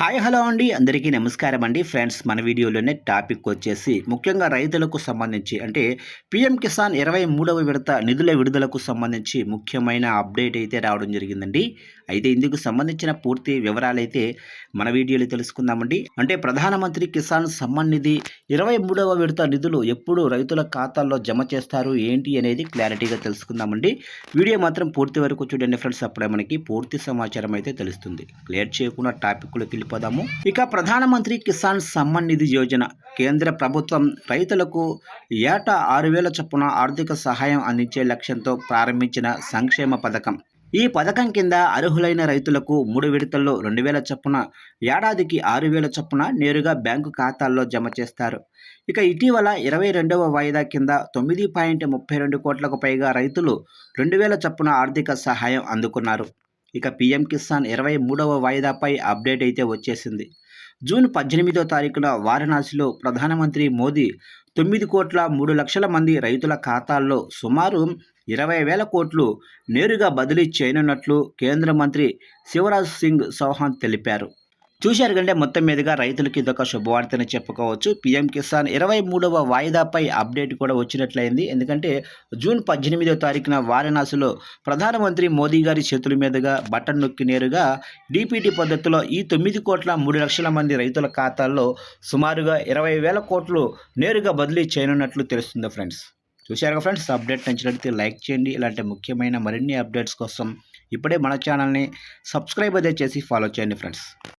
Hi hello అండి అందరికీ నమస్కారం అండి ఫ్రెండ్స్ మన వీడియోలోనే టాపిక్ వచ్చేసి ముఖ్యంగా రైతులకు సంబంధించి అంటే పీఎం కిసాన్ 23వ విడత నిధుల విడుదలకు సంబంధించి ముఖ్యమైన అప్డేట్ అయితే రావడం జరిగిందండి. అయితే ఇందుకు సంబంధించిన పూర్తి వివరాలు అయితే మన వీడియోలో తెలుసుకుందామండి. అంటే ప్రధానమంత్రి కిసాన్ సమ్మాన్ నిధి 23వ విడత నిధులు ఎప్పుడు రైతుల ఖాతాల్లో జమ చేస్తారు ఏంటి అనేది క్లారిటీగా తెలుసుకుందామండి. వీడియో మాత్రం పూర్తి వరకు చూడండి ఫ్రెండ్స్, అప్పుడే మనకి పూర్తి సమాచారం అయితే తెలుస్తుంది. క్లియర్ చేయకుండా టాపిక్లోకి వెళ్ళిపోదాము. ఇక ప్రధానమంత్రి కిసాన్ సమ్మాన్ నిధి యోజన కేంద్ర ప్రభుత్వం రైతులకు ఏటా 6,000 చొప్పున ఆర్థిక సహాయం అందించే లక్ష్యంతో ప్రారంభించిన సంక్షేమ పథకం. ఈ పథకం కింద అర్హులైన రైతులకు 3 విడతల్లో 2,000 చొప్పున ఏడాదికి 6,000 చొప్పున నేరుగా బ్యాంకు ఖాతాల్లో జమ చేస్తారు. ఇక ఇటీవల 22వ వాయిదా కింద 9.32 కోట్లకు పైగా రైతులు 2,000 చొప్పున ఆర్థిక సహాయం అందుకున్నారు. ఇక పీఎం కిసాన్ 23వ వాయిదాపై అప్డేట్ అయితే వచ్చేసింది. జూన్ 18వ తారీఖున వారణాసిలో ప్రధానమంత్రి మోదీ 9,03,00,000 మంది రైతుల ఖాతాల్లో సుమారు 20,000 కోట్లు నేరుగా బదిలీ చేయనున్నట్లు కేంద్ర మంత్రి శివరాజ్ సింగ్ చౌహాన్ తెలిపారు. చూశారు కంటే మొత్తం మీదుగా రైతులకి ఇదొక శుభవార్తని చెప్పుకోవచ్చు. పీఎం కిసాన్ 23వ వాయిదాపై అప్డేట్ కూడా వచ్చినట్లయింది. ఎందుకంటే జూన్ 18వ తారీఖున వారణాసిలో ప్రధానమంత్రి మోదీ గారి చేతుల మీదుగా బటన్ నొక్కి నేరుగా డీపీటీ పద్ధతిలో ఈ 9,03,00,000 మంది రైతుల ఖాతాల్లో సుమారుగా 20,000 కోట్లు నేరుగా బదిలీ చేయనున్నట్లు తెలుస్తుంది ఫ్రెండ్స్. చూశారుగా ఫ్రెండ్స్, అప్డేట్ నచ్చినట్లయితే లైక్ చేయండి. ఇలాంటి ముఖ్యమైన మరిన్ని అప్డేట్స్ కోసం ఇప్పుడే మన ఛానల్ని సబ్స్క్రైబ్ అయితే చేసి ఫాలో చేయండి ఫ్రెండ్స్.